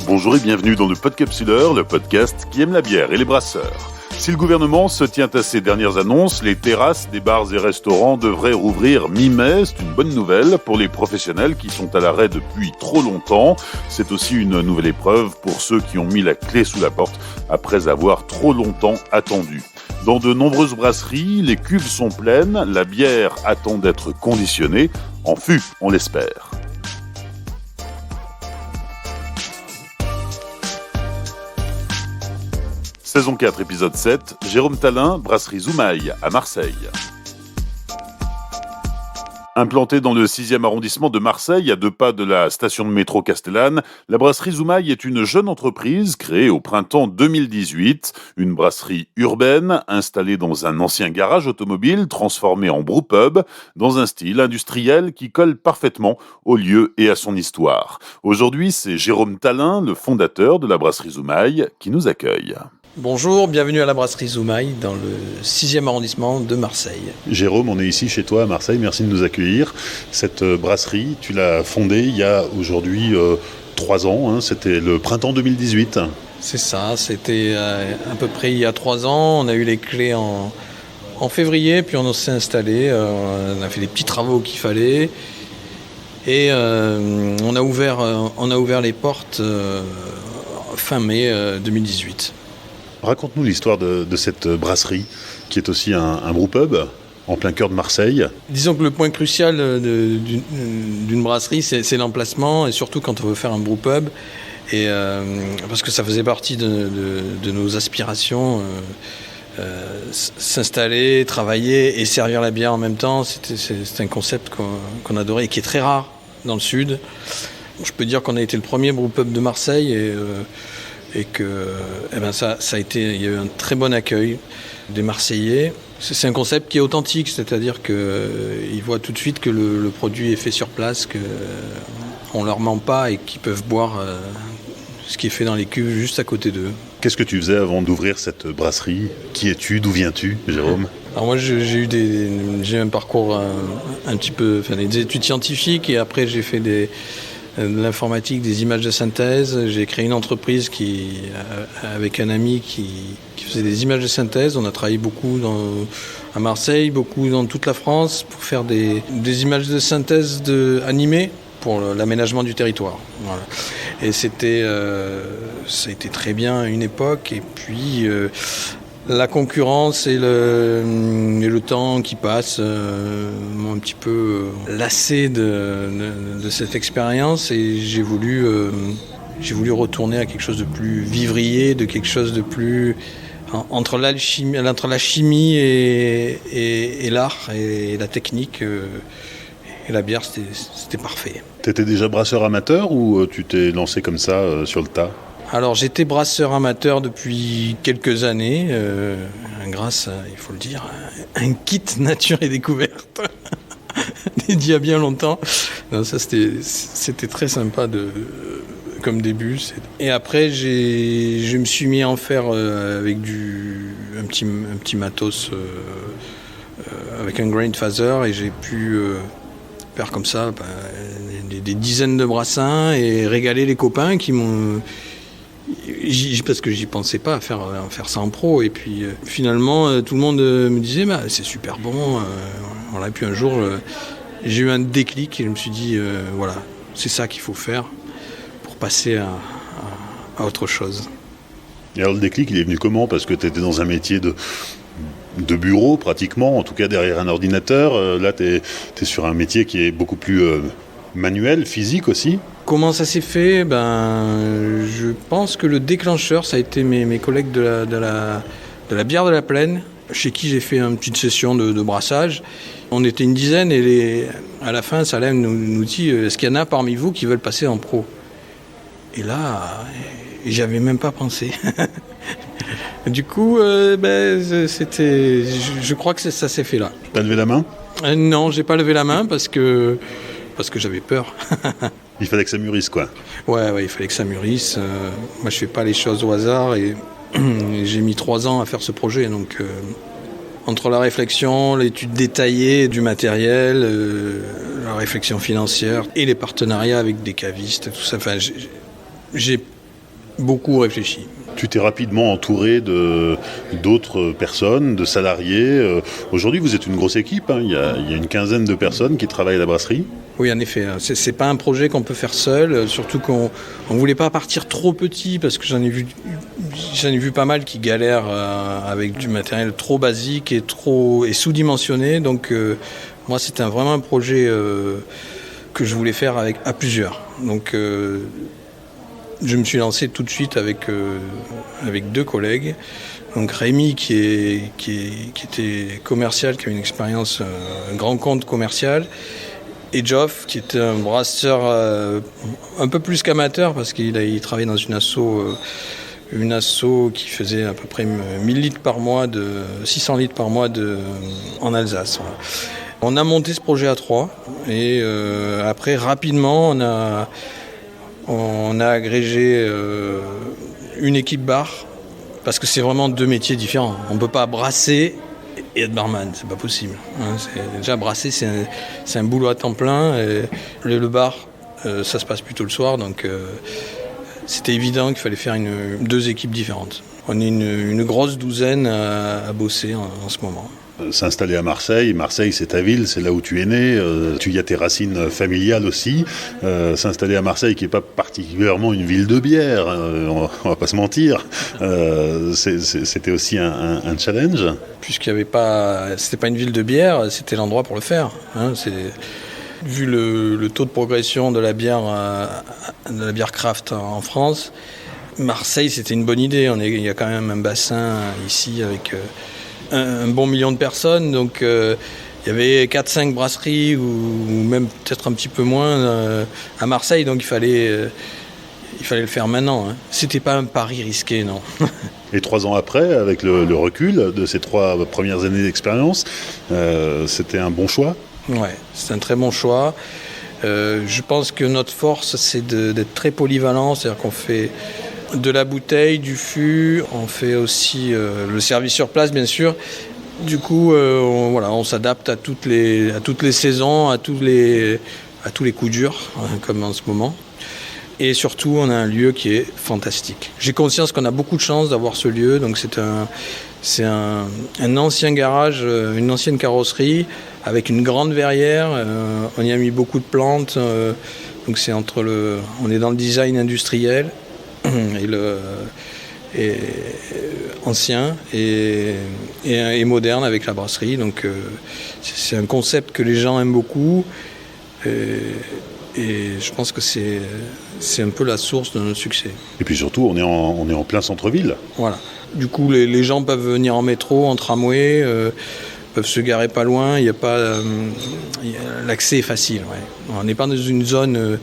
Bonjour et bienvenue dans le Podcapsuleur, le podcast qui aime la bière et les brasseurs. Si le gouvernement se tient à ses dernières annonces, les terrasses des bars et restaurants devraient rouvrir mi-mai. C'est une bonne nouvelle pour les professionnels qui sont à l'arrêt depuis trop longtemps. C'est aussi une nouvelle épreuve pour ceux qui ont mis la clé sous la porte après avoir trop longtemps attendu. Dans de nombreuses brasseries, les cuves sont pleines, la bière attend d'être conditionnée, en fût, on l'espère. Saison 4, épisode 7, Jérôme Tallin, brasserie Zoumaï, à Marseille. Implantée dans le 6e arrondissement de Marseille, à 2 pas de la station de métro Castellane, la brasserie Zoumaï est une jeune entreprise créée au printemps 2018. Une brasserie urbaine, installée dans un ancien garage automobile, transformé en brewpub, dans un style industriel qui colle parfaitement au lieu et à son histoire. Aujourd'hui, c'est Jérôme Tallin, le fondateur de la brasserie Zoumaï, qui nous accueille. Bonjour, bienvenue à la brasserie Zoumaï dans le 6e arrondissement de Marseille. Jérôme, on est ici chez toi à Marseille, merci de nous accueillir. Cette brasserie, tu l'as fondée il y a aujourd'hui 3 ans, c'était le printemps 2018. C'est ça, c'était à peu près il y a 3 ans, on a eu les clés en février, puis on s'est installé, on a fait les petits travaux qu'il fallait et on a ouvert les portes fin mai 2018. Raconte-nous l'histoire de cette brasserie, qui est aussi un brewpub en plein cœur de Marseille. Disons que le point crucial d'une brasserie, c'est l'emplacement, et surtout quand on veut faire un brewpub, et parce que ça faisait partie de nos aspirations, s'installer, travailler et servir la bière en même temps. C'est un concept qu'on adorait et qui est très rare dans le sud. Je peux dire qu'on a été le premier brewpub de Marseille, et que ça a été, il y a eu un très bon accueil des Marseillais. C'est un concept qui est authentique, c'est-à-dire qu'ils voient tout de suite que le produit est fait sur place, qu'on ne leur ment pas et qu'ils peuvent boire ce qui est fait dans les cuves juste à côté d'eux. Qu'est-ce que tu faisais avant d'ouvrir cette brasserie ? Qui es-tu ? D'où viens-tu, Jérôme ? Alors moi j'ai un parcours un petit peu, des études scientifiques, et après j'ai fait de l'informatique, des images de synthèse. J'ai créé une entreprise avec un ami qui faisait des images de synthèse. On a travaillé beaucoup à Marseille, beaucoup dans toute la France pour faire des images de synthèse animées pour l'aménagement du territoire. Voilà. Et ça a été très bien à une époque. Et puis la concurrence et le temps qui passe m'ont un petit peu lassé de cette expérience, et j'ai voulu retourner à quelque chose de plus vivrier, de quelque chose de plus entre la chimie et l'art et la technique, et la bière, c'était parfait. T'étais déjà brasseur amateur ou tu t'es lancé comme ça sur le tas ? Alors j'étais brasseur amateur depuis quelques années, grâce à, il faut le dire, un kit nature et découverte dédié à bien longtemps. Non, ça c'était très sympa comme début. Et après je me suis mis à en faire avec un petit matos, avec un grain phaser, et j'ai pu faire comme ça des dizaines de brassins et régaler les copains qui m'ont... Parce que j'y pensais pas à faire ça en pro, et puis finalement tout le monde me disait c'est super bon, voilà. Puis un jour j'ai eu un déclic et je me suis dit voilà, c'est ça qu'il faut faire pour passer à autre chose. Et alors le déclic, il est venu comment ? Parce que tu étais dans un métier de bureau pratiquement, en tout cas derrière un ordinateur. Là tu es sur un métier qui est beaucoup plus manuel, physique aussi. Comment ça s'est fait ? Je pense que le déclencheur, ça a été mes collègues de la bière de la Plaine, chez qui j'ai fait une petite session de brassage. On était une dizaine, et à la fin, Salem nous dit « Est-ce qu'il y en a parmi vous qui veulent passer en pro ?» Et là, j'avais même pas pensé. Du coup, je crois que ça s'est fait là. T'as levé la main ? Non, j'ai pas levé la main parce que j'avais peur. Il fallait que ça mûrisse, quoi. Ouais, il fallait que ça mûrisse. Moi, je fais pas les choses au hasard, et j'ai mis 3 ans à faire ce projet. Donc, entre la réflexion, l'étude détaillée du matériel, la réflexion financière et les partenariats avec des cavistes, tout ça. Enfin, j'ai beaucoup réfléchi. Tu t'es rapidement entouré d'autres personnes, de salariés. Aujourd'hui, vous êtes une grosse équipe, hein. Il y a une quinzaine de personnes qui travaillent à la brasserie. Oui, en effet. C'est pas un projet qu'on peut faire seul, surtout qu'on ne voulait pas partir trop petit, parce que j'en ai vu pas mal qui galèrent avec du matériel trop basique et sous-dimensionné. Donc moi, c'était vraiment un projet que je voulais faire à plusieurs. Donc je me suis lancé tout de suite avec 2 collègues. Donc Rémi qui était commercial, qui a une expérience, un grand compte commercial, et Geoff qui était un brasseur un peu plus qu'amateur parce qu'il travaillait dans une asso qui faisait à peu près 1000 litres par mois, 600 litres par mois en Alsace. Voilà. On a monté ce projet à 3 et après rapidement on a agrégé une équipe bar parce que c'est vraiment 2 métiers différents. On ne peut pas brasser et être barman, c'est pas possible. Déjà brasser c'est un boulot à temps plein. Et le bar ça se passe plutôt le soir, donc c'était évident qu'il fallait faire 2 équipes différentes. On est une grosse douzaine à bosser en ce moment. S'installer à Marseille, c'est ta ville, c'est là où tu es né, tu y as tes racines familiales aussi. S'installer à Marseille, qui n'est pas particulièrement une ville de bière, on va pas se mentir, c'était aussi un challenge. Puisqu'il y avait pas, c'était pas une ville de bière, c'était l'endroit pour le faire. Vu le taux de progression de la bière craft en France, Marseille c'était une bonne idée. Il y a quand même un bassin ici avec un bon million de personnes, donc il y avait 4-5 brasseries ou même peut-être un petit peu moins à Marseille, donc il fallait le faire maintenant. C'était pas un pari risqué, non. Et 3 ans après, avec le recul de ces 3 premières années d'expérience, c'était un bon choix? Ouais, c'est un très bon choix. Je pense que notre force, c'est d'être très polyvalent, c'est-à-dire qu'on fait de la bouteille, du fût, on fait aussi le service sur place, bien sûr. Du coup, on s'adapte à toutes les saisons, à tous les coups durs, comme en ce moment. Et surtout, on a un lieu qui est fantastique. J'ai conscience qu'on a beaucoup de chance d'avoir ce lieu, donc c'est un ancien garage, une ancienne carrosserie avec une grande verrière. On y a mis beaucoup de plantes, donc on est dans le design industriel et ancien et moderne avec la brasserie. Donc c'est un concept que les gens aiment beaucoup et je pense que c'est un peu la source de notre succès. Et puis surtout, on est en plein centre-ville. Voilà. Du coup, les gens peuvent venir en métro, en tramway, peuvent se garer pas loin. Il y a pas, l'accès est facile. Ouais. On n'est pas dans une zone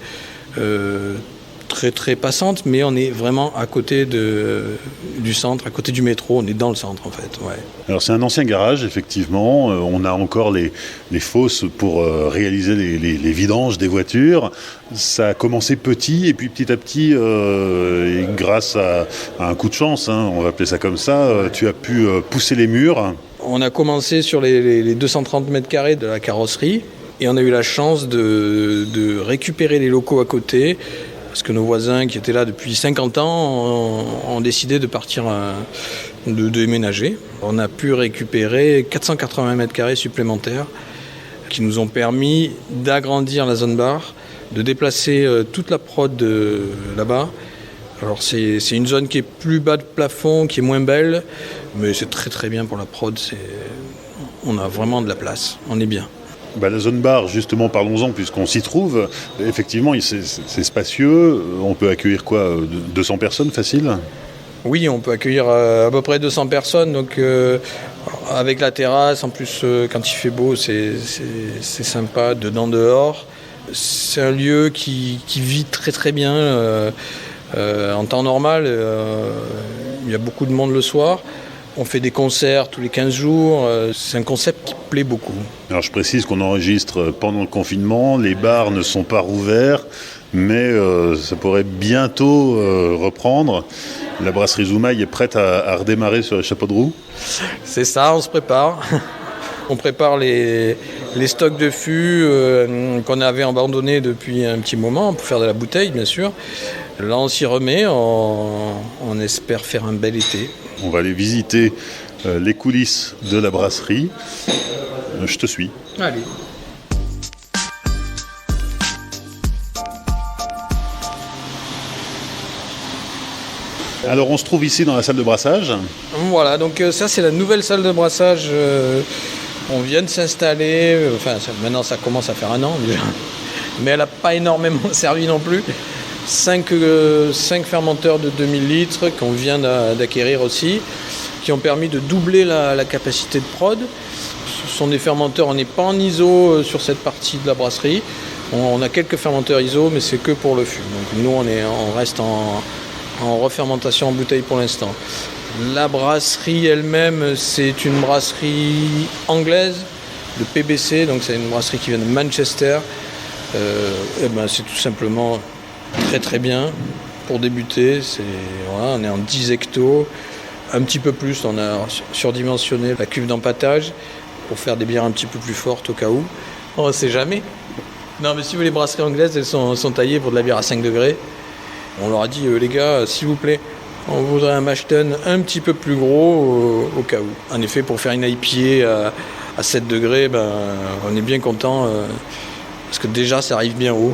très très passante, mais on est vraiment à côté du centre, à côté du métro. On est dans le centre en fait. Ouais. Alors c'est un ancien garage, effectivement. On a encore les fosses pour réaliser les vidanges des voitures. Ça a commencé petit et puis petit à petit, et grâce à un coup de chance, on va appeler ça comme ça, tu as pu pousser les murs. On a commencé sur les 230 mètres carrés de la carrosserie et on a eu la chance de récupérer les locaux à côté. Parce que nos voisins qui étaient là depuis 50 ans ont décidé de partir, de déménager. On a pu récupérer 480 mètres carrés supplémentaires qui nous ont permis d'agrandir la zone bar, de déplacer toute la prod là-bas. Alors c'est une zone qui est plus bas de plafond, qui est moins belle, mais c'est très très bien pour la prod. On a vraiment de la place, on est bien. La zone bar, justement, parlons-en, puisqu'on s'y trouve. Effectivement, c'est spacieux. On peut accueillir 200 personnes, facile? Oui, on peut accueillir à peu près 200 personnes. Donc, avec la terrasse, en plus, quand il fait beau, c'est sympa, dedans, dehors. C'est un lieu qui vit très très bien. En temps normal, il y a beaucoup de monde le soir. On fait des concerts tous les 15 jours. C'est un concept qui plaît beaucoup. Alors je précise qu'on enregistre pendant le confinement. Les bars ne sont pas rouverts, mais ça pourrait bientôt reprendre. La brasserie Zoumaï est prête à redémarrer sur les chapeaux de roue. C'est ça, on se prépare. On prépare les stocks de fûts qu'on avait abandonnés depuis un petit moment pour faire de la bouteille, bien sûr. Là, on s'y remet, on espère faire un bel été. On va aller visiter les coulisses de la brasserie. Je te suis. Allez. Alors on se trouve ici dans la salle de brassage. Voilà, donc ça c'est la nouvelle salle de brassage. On vient de s'installer, maintenant ça commence à faire 1 an déjà, mais elle n'a pas énormément servi non plus. 5 fermenteurs de 2000 litres qu'on vient d'acquérir aussi, qui ont permis de doubler la capacité de prod. Ce sont des fermenteurs, on n'est pas en ISO sur cette partie de la brasserie. On a quelques fermenteurs ISO, mais c'est que pour le fût. Donc nous on reste en refermentation en bouteille pour l'instant. La brasserie elle-même, c'est une brasserie anglaise de PBC, donc c'est une brasserie qui vient de Manchester. C'est tout simplement très très bien pour débuter. On est en 10 hectos, un petit peu plus, on a surdimensionné la cuve d'empâtage pour faire des bières un petit peu plus fortes au cas où. On ne sait jamais. Non, mais si vous les brasseries anglaises, elles sont taillées pour de la bière à 5 degrés. On leur a dit, les gars, s'il vous plaît, on voudrait un mash tun un petit peu plus gros au cas où. En effet, pour faire une IPA à 7 degrés, on est bien content parce que déjà, ça arrive bien haut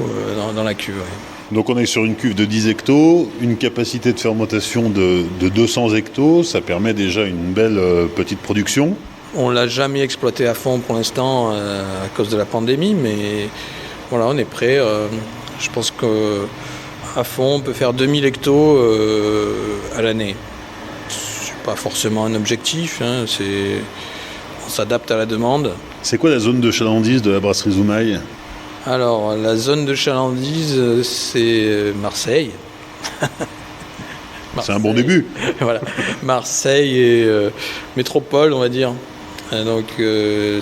dans la cuve. Ouais. Donc on est sur une cuve de 10 hectos, une capacité de fermentation de 200 hectos. Ça permet déjà une belle petite production. On ne l'a jamais exploité à fond pour l'instant à cause de la pandémie, mais voilà, on est prêt. Je pense que à fond, on peut faire 2000 hectos à l'année. C'est pas forcément un objectif, on s'adapte à la demande. C'est quoi la zone de chalandise de la brasserie Zoumaï ? Alors, la zone de chalandise, c'est Marseille. C'est un bon début. Voilà, Marseille et métropole, on va dire. Donc,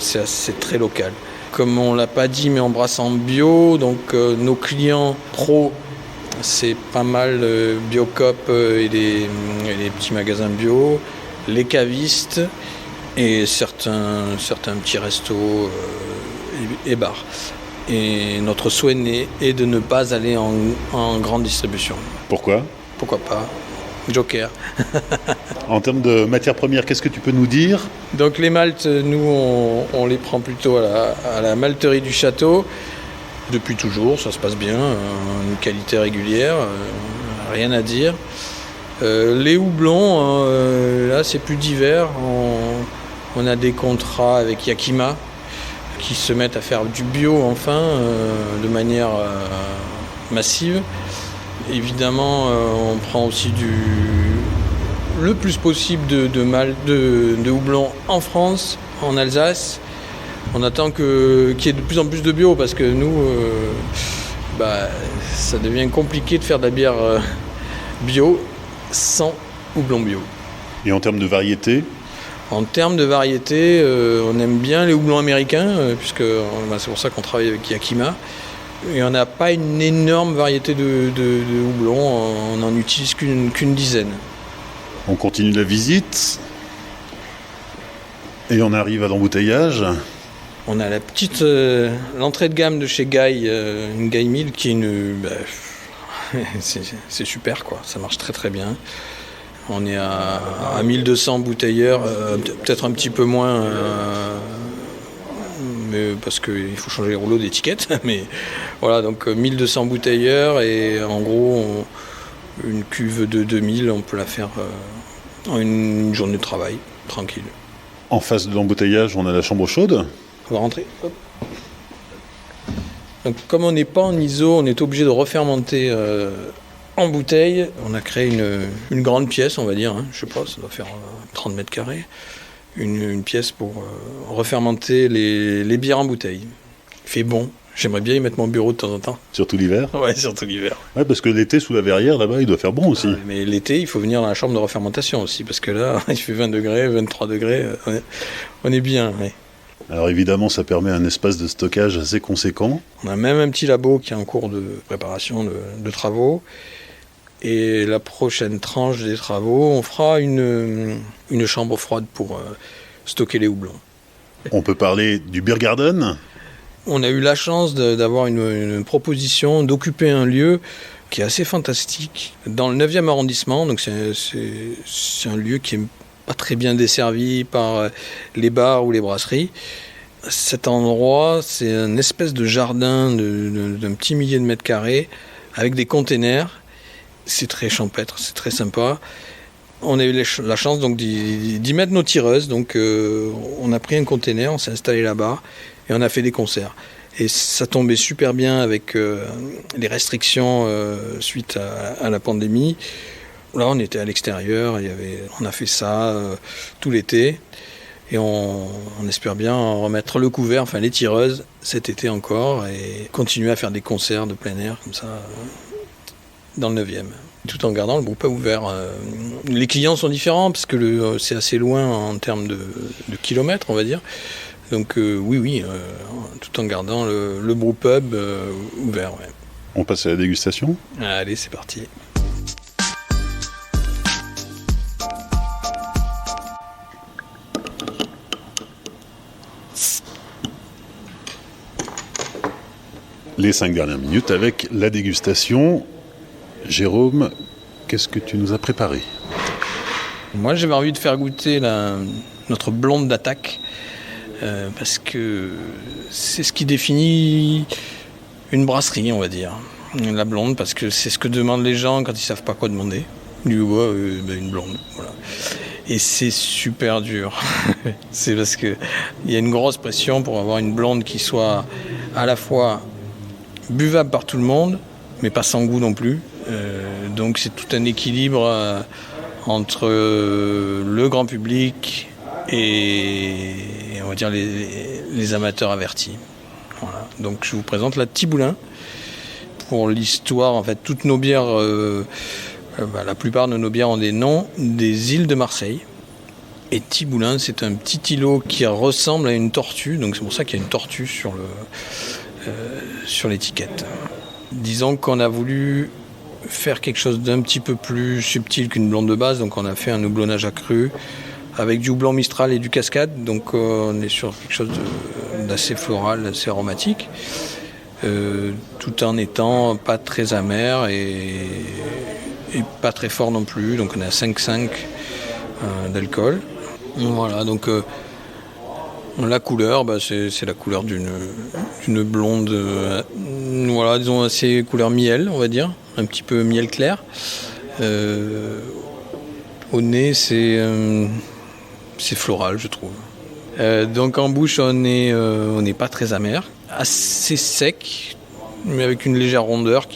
c'est très local. Comme on l'a pas dit, mais on brasse en bio, donc nos clients pros, c'est pas mal Biocop et les petits magasins bio, les cavistes et certains petits restos et bars. Et notre souhait est de ne pas aller en grande distribution. Pourquoi ? Pourquoi pas ? Joker. En termes de matières premières, qu'est-ce que tu peux nous dire ? Donc les maltes, nous on les prend plutôt à la malterie du château. Depuis toujours, ça se passe bien, une qualité régulière, rien à dire. Les houblons, là c'est plus divers. On a des contrats avec Yakima qui se mettent à faire du bio enfin, de manière massive. Évidemment, on prend aussi le plus possible de houblon en France, en Alsace. On attend qu'il y ait de plus en plus de bio parce que nous, ça devient compliqué de faire de la bière bio sans houblon bio. Et en termes de variété ? En termes de variété, on aime bien les houblons américains, puisque c'est pour ça qu'on travaille avec Yakima. Et on n'a pas une énorme variété de houblons, on n'en utilise qu'une dizaine. On continue la visite et on arrive à l'embouteillage. On a l'entrée de gamme de chez Guy, une Guy Mill qui est c'est super quoi, ça marche très très bien. On est à 1200 bouteilleurs, peut-être un petit peu moins, mais parce qu'il faut changer les rouleaux d'étiquette. Mais voilà, donc 1200 bouteilleurs et en gros, une cuve de 2000, on peut la faire en une journée de travail, tranquille. En face de l'embouteillage, on a la chambre chaude. On va rentrer. Hop. Donc, comme on n'est pas en ISO, on est obligé de refermenter en bouteille. On a créé une grande pièce, on va dire. Je sais pas, ça doit faire 30 mètres carrés. Une pièce pour refermenter les bières en bouteille. Il fait bon. J'aimerais bien y mettre mon bureau de temps en temps. Surtout l'hiver ? Ouais, surtout l'hiver. Ouais, parce que l'été, sous la verrière, là-bas, il doit faire bon aussi. Mais l'été, il faut venir dans la chambre de refermentation aussi, parce que là, il fait 20 degrés, 23 degrés. On est bien, ouais. Alors évidemment, ça permet un espace de stockage assez conséquent. On a même un petit labo qui est en cours de préparation de travaux. Et la prochaine tranche des travaux, on fera une chambre froide pour stocker les houblons. On peut parler du Beer Garden. On a eu la chance d'avoir une proposition d'occuper un lieu qui est assez fantastique. Dans le 9e arrondissement, donc c'est un lieu qui est pas très bien desservi par les bars ou les brasseries. Cet endroit, c'est une espèce de jardin d'un petit millier de mètres carrés avec des containers. C'est très champêtre, c'est très sympa. On a eu la chance donc d'y mettre nos tireuses. Donc on a pris un container, on s'est installé là-bas et on a fait des concerts. Et ça tombait super bien avec les restrictions suite à la pandémie. Là, on était à l'extérieur, on a fait ça tout l'été. Et on espère bien remettre le couvert, enfin les tireuses, cet été encore, et continuer à faire des concerts de plein air, comme ça, dans le 9e. Tout en gardant le groupe ouvert. Les clients sont différents, parce que c'est assez loin en termes de kilomètres, on va dire. Donc oui, tout en gardant le brewpub ouvert. Ouais. On passe à la dégustation ? Allez, c'est parti. Les 5 dernières minutes avec la dégustation. Jérôme, qu'est-ce que tu nous as préparé ? Moi, j'avais envie de faire goûter notre blonde d'attaque, parce que c'est ce qui définit une brasserie, on va dire. La blonde, parce que c'est ce que demandent les gens quand ils savent pas quoi demander. Du une blonde, voilà. Et c'est super dur. C'est parce que il y a une grosse pression pour avoir une blonde qui soit à la fois buvable par tout le monde, mais pas sans goût non plus. Donc c'est tout un équilibre entre le grand public et on va dire les amateurs avertis. Voilà. Donc je vous présente la Tiboulin. Pour l'histoire, en fait, toutes nos bières, la plupart de nos bières ont des noms des îles de Marseille. Et Tiboulin, c'est un petit îlot qui ressemble à une tortue, donc c'est pour ça qu'il y a une tortue sur l'étiquette. Disons qu'on a voulu faire quelque chose d'un petit peu plus subtil qu'une blonde de base, donc on a fait un houblonnage accru avec du houblon Mistral et du Cascade, donc on est sur quelque chose d'assez floral, assez aromatique, tout en étant pas très amer et pas très fort non plus, donc on est à 5,5 d'alcool. Voilà, donc la couleur, c'est la couleur d'une blonde, voilà, disons assez couleur miel, on va dire, un petit peu miel clair. Au nez, c'est floral, je trouve. Donc en bouche, on n'est pas très amer, assez sec, mais avec une légère rondeur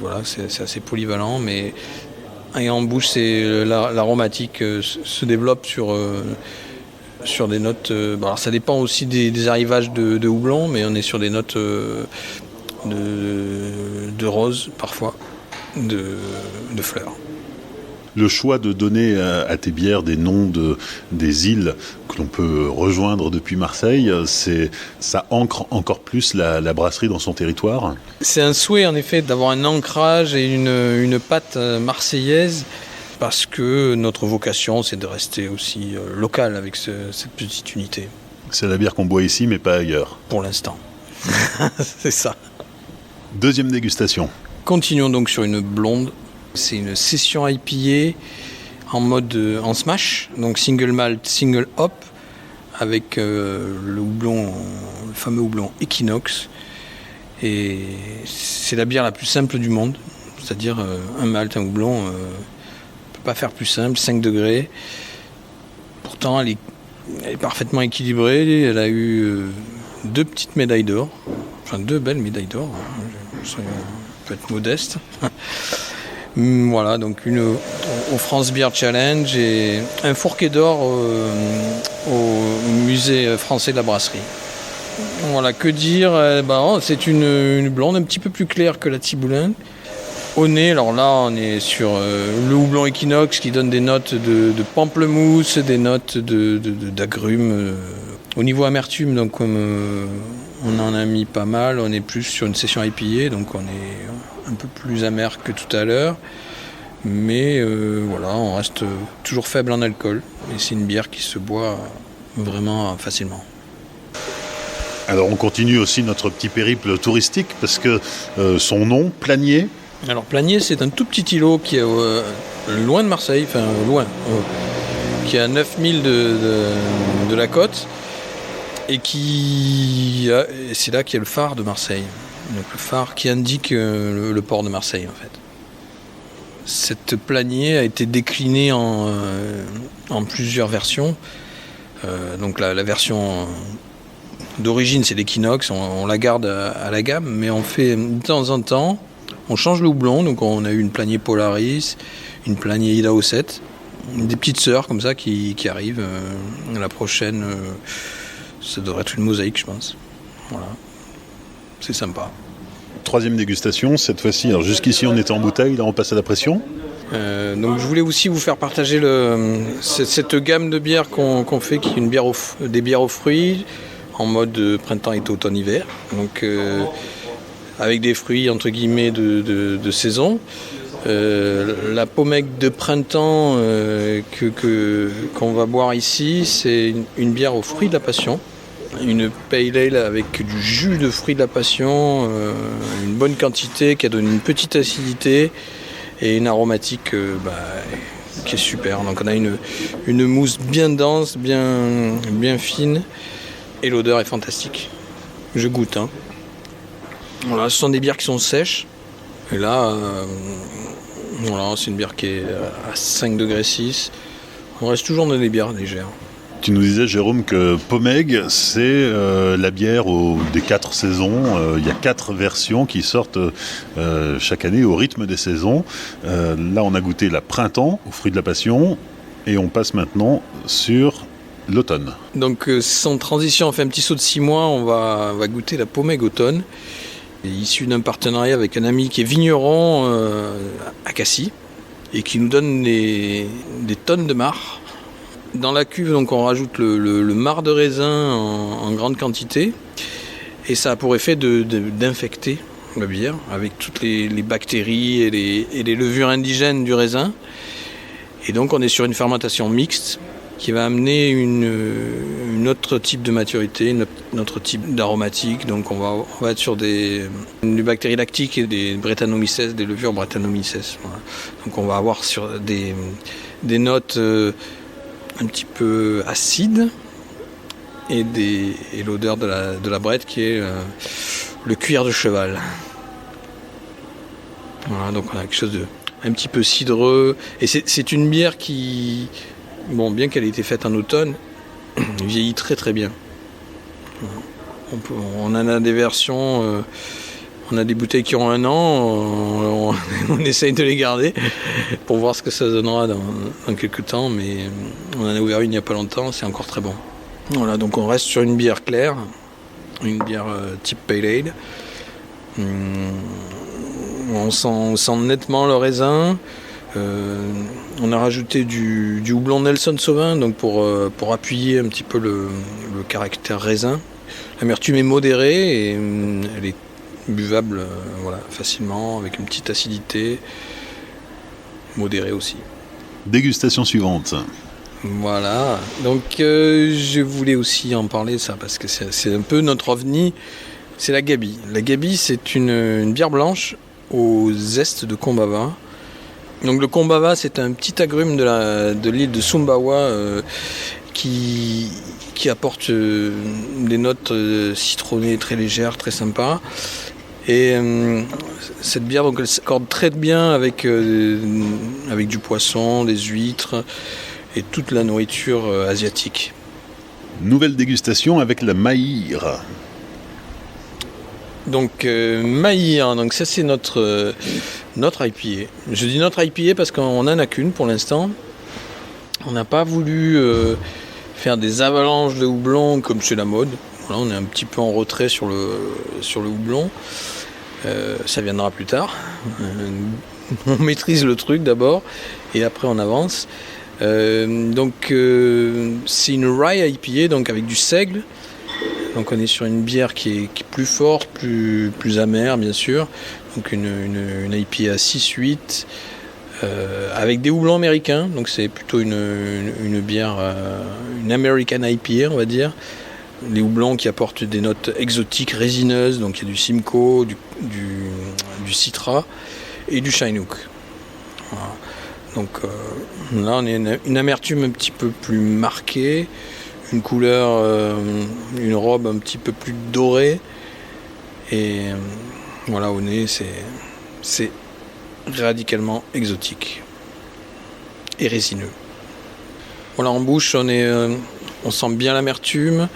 voilà, c'est assez polyvalent, et en bouche, l'aromatique se développe sur des notes. Alors ça dépend aussi des arrivages de houblon, mais on est sur des notes de rose parfois, de fleurs. Le choix de donner à tes bières des noms des îles que l'on peut rejoindre depuis Marseille, ça ancre encore plus la brasserie dans son territoire ? C'est un souhait en effet d'avoir un ancrage et une patte marseillaise, parce que notre vocation c'est de rester aussi local avec cette petite unité. C'est la bière qu'on boit ici mais pas ailleurs. Pour l'instant. C'est ça. Deuxième dégustation. Continuons donc sur une blonde. C'est une session IPA en smash, donc single malt, single hop, avec le fameux houblon Equinox. Et c'est la bière la plus simple du monde, c'est-à-dire un malt, un houblon, on ne peut pas faire plus simple, 5 degrés. Pourtant, elle est parfaitement équilibrée, elle a eu 2 petites médailles d'or, enfin 2 belles médailles d'or, on peut être modeste. Voilà, donc une au France Beer Challenge et un fourquet d'or au musée français de la brasserie. Voilà, que dire, c'est une blonde un petit peu plus claire que la Tiboulin. Au nez, alors là, on est sur le houblon Equinox qui donne des notes de pamplemousse, des notes d'agrumes. Au niveau amertume, donc on en a mis pas mal, on est plus sur une session IPA, donc on est un peu plus amer que tout à l'heure. Mais voilà, on reste toujours faible en alcool. Et c'est une bière qui se boit vraiment facilement. Alors on continue aussi notre petit périple touristique parce que son nom, Planier, Alors Planier, c'est un tout petit îlot qui est loin de Marseille, enfin loin, qui est à 9000 de la côte, et c'est là qu'il y a le phare de Marseille. Donc le phare qui indique le port de Marseille en fait. Cette Planier a été déclinée en plusieurs versions. Donc la version d'origine c'est l'Equinox, on la garde à la gamme, mais on fait de temps en temps, on change le houblon. Donc on a eu une Planier Polaris, une Planier Idaho 7, des petites sœurs comme ça qui arrivent. La prochaine, ça devrait être une mosaïque je pense. Voilà, c'est sympa. Troisième dégustation, cette fois-ci, alors jusqu'ici on était en bouteille, là on passe à la pression. Donc je voulais aussi vous faire partager cette gamme de bières qu'on fait, qui est une bière des bières aux fruits en mode printemps, été, automne, hiver. Donc avec des fruits entre guillemets de saison. La Pomègue de printemps qu'on va boire ici, c'est une bière aux fruits de la passion. Une pale ale avec du jus de fruits de la passion, une bonne quantité qui a donné une petite acidité et une aromatique qui est super. Donc on a une mousse bien dense, bien fine, et l'odeur est fantastique. Je goûte. Voilà, ce sont des bières qui sont sèches. Et là, voilà, c'est une bière qui est à 5,6 degrés. On reste toujours dans des bières légères. Tu nous disais, Jérôme, que Pomègue, c'est la bière des 4 saisons. Il y a 4 versions qui sortent chaque année au rythme des saisons. Là, on a goûté la printemps, aux fruits de la passion, et on passe maintenant sur l'automne. Donc, sans transition, on fait un petit saut de 6 mois, on va goûter la Pomègue automne, issue d'un partenariat avec un ami qui est vigneron à Cassis, et qui nous donne des tonnes de marc. Dans la cuve, donc, on rajoute le marc de raisin en grande quantité, et ça a pour effet d'infecter la bière avec toutes les bactéries et les levures indigènes du raisin. Et donc on est sur une fermentation mixte qui va amener une autre type de maturité, un autre type d'aromatique. Donc on va être sur des bactéries lactiques et des Brettanomyces, des levures Brettanomyces. Voilà. Donc on va avoir sur des notes un petit peu acide et l'odeur de la brette qui est le cuir de cheval. Voilà, donc on a quelque chose de un petit peu cidreux, et c'est une bière qui, bon, bien qu'elle ait été faite en automne, vieillit très très bien. On en a des versions, on a des bouteilles qui ont 1 an, on essaye de les garder pour voir ce que ça donnera dans quelques temps, mais on en a ouvert une il n'y a pas longtemps, c'est encore très bon. Voilà, donc on reste sur une bière claire, une bière type pale ale. On sent nettement le raisin. On a rajouté du houblon Nelson Sauvin, donc pour appuyer un petit peu le caractère raisin. L'amertume est modérée et elle est buvable facilement, avec une petite acidité modérée aussi. Dégustation suivante. Voilà, donc je voulais aussi en parler, ça, parce que c'est un peu notre ovni, c'est la Gaby. La Gaby, c'est une bière blanche au zeste de Combava. Donc le Combava, c'est un petit agrume de l'île de Sumbawa qui apporte des notes citronnées très légères, très sympas. Et cette bière, donc, elle s'accorde très bien avec du poisson, des huîtres et toute la nourriture asiatique. Nouvelle dégustation avec la Mahir. Donc Mahir, donc ça c'est notre IPA. Je dis notre IPA parce qu'on n'en a qu'une pour l'instant. On n'a pas voulu faire des avalanches de houblon comme c'est la mode. Voilà, on est un petit peu en retrait sur le houblon. Ça viendra plus tard. On maîtrise le truc d'abord et après on avance. Donc c'est une rye IPA, donc avec du seigle. Donc on est sur une bière qui est plus forte, plus amère bien sûr. Donc une IPA à 6-8 avec des houblons américains. Donc c'est plutôt une bière, une American IPA on va dire. Les houblons qui apportent des notes exotiques, résineuses. Donc il y a du Simcoe, du Citra. et du Chinook. Voilà. Donc là on a une amertume un petit peu plus marquée, une couleur, une robe un petit peu plus dorée, et voilà, au nez c'est radicalement exotique et résineux. Voilà, en bouche on sent bien l'amertume,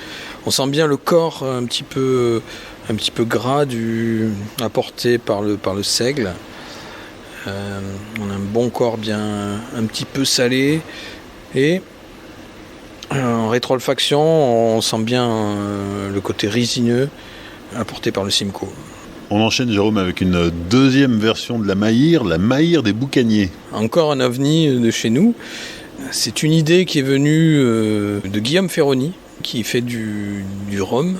on sent bien le corps un petit peu gras apporté par le seigle. On a un bon corps bien un petit peu salé, et en rétro-olfaction on sent bien le côté résineux apporté par le Simcoe. On enchaîne, Jérôme, avec une deuxième version de la Maïr des Boucaniers. Encore un ovni de chez nous. C'est une idée qui est venue de Guillaume Ferroni, qui fait du rhum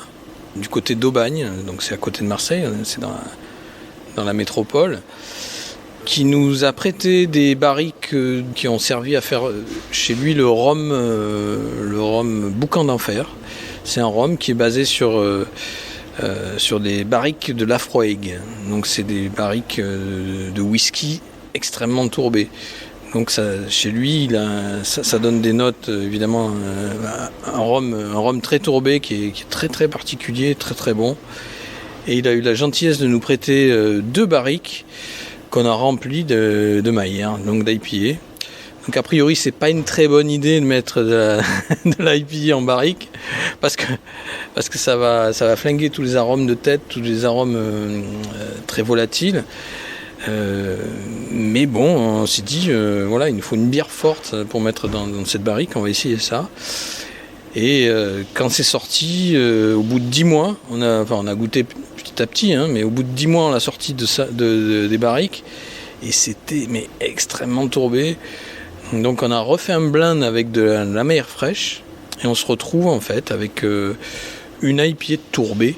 du côté d'Aubagne, donc c'est à côté de Marseille, c'est dans la métropole, qui nous a prêté des barriques qui ont servi à faire chez lui le rhum Boucan d'Enfer. C'est un rhum qui est basé sur des barriques de Laphroaig. Donc c'est des barriques de whisky extrêmement tourbées. Donc chez lui, ça donne des notes, évidemment, un rhum très tourbé qui est très très particulier, très très bon. Et il a eu la gentillesse de nous prêter 2 barriques qu'on a remplies de Maïr, donc d'IPA. Donc a priori, c'est pas une très bonne idée de mettre de l'IPA en barrique, parce que ça va flinguer tous les arômes de tête, tous les arômes très volatiles. Mais bon, on s'est dit, voilà, il nous faut une bière forte pour mettre dans cette barrique, on va essayer ça. Et quand c'est sorti, au bout de 10 mois, on a goûté petit à petit, mais au bout de 10 mois, on l'a sorti des barriques, et c'était extrêmement tourbé. Donc on a refait un blend avec de la Maïr fraîche, et on se retrouve en fait avec une IPA tourbée.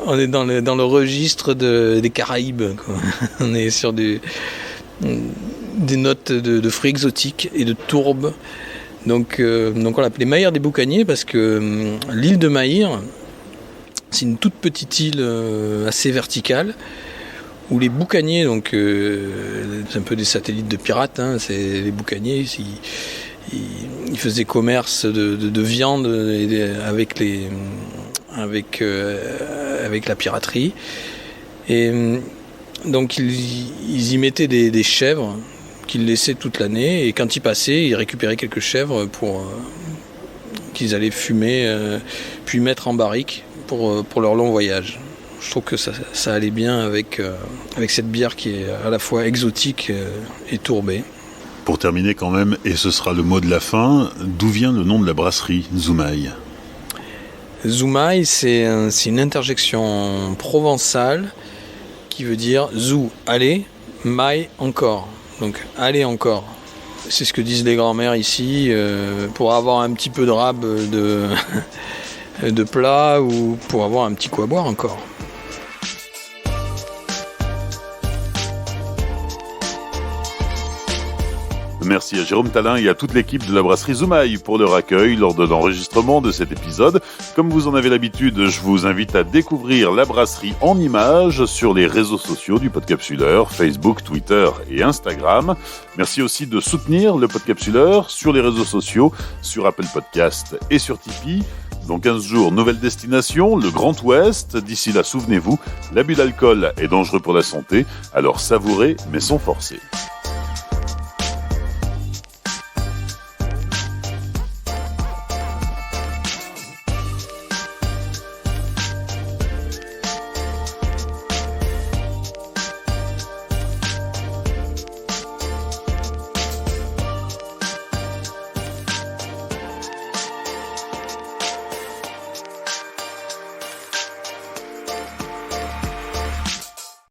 On est dans le registre des Caraïbes, quoi. On est sur des notes de fruits exotiques et de tourbe. Donc on l'appelait Maïr des Boucaniers parce que l'île de Maïr, c'est une toute petite île assez verticale où les boucaniers, donc c'est un peu des satellites de pirates, c'est les boucaniers, ils faisaient commerce de viande avec la piraterie, et donc ils y mettaient des chèvres qu'ils laissaient toute l'année, et quand ils passaient, ils récupéraient quelques chèvres qu'ils allaient fumer, puis mettre en barrique pour leur long voyage. Je trouve que ça allait bien avec cette bière qui est à la fois exotique et tourbée. Pour terminer quand même, et ce sera le mot de la fin, d'où vient le nom de la brasserie, Zoumaï ? Zoumaï, c'est une interjection provençale qui veut dire zou, allez, maï, encore. Donc, allez encore. C'est ce que disent les grands-mères ici, pour avoir un petit peu de rab de plat, ou pour avoir un petit coup à boire encore. Merci à Jérôme Tallin et à toute l'équipe de la brasserie Zoumaï pour leur accueil lors de l'enregistrement de cet épisode. Comme vous en avez l'habitude, je vous invite à découvrir la brasserie en images sur les réseaux sociaux du Podcapsuleur, Facebook, Twitter et Instagram. Merci aussi de soutenir le Podcapsuleur sur les réseaux sociaux, sur Apple Podcast et sur Tipeee. Dans 15 jours, nouvelle destination, le Grand Ouest. D'ici là, souvenez-vous, l'abus d'alcool est dangereux pour la santé, alors savourez mais sans forcer.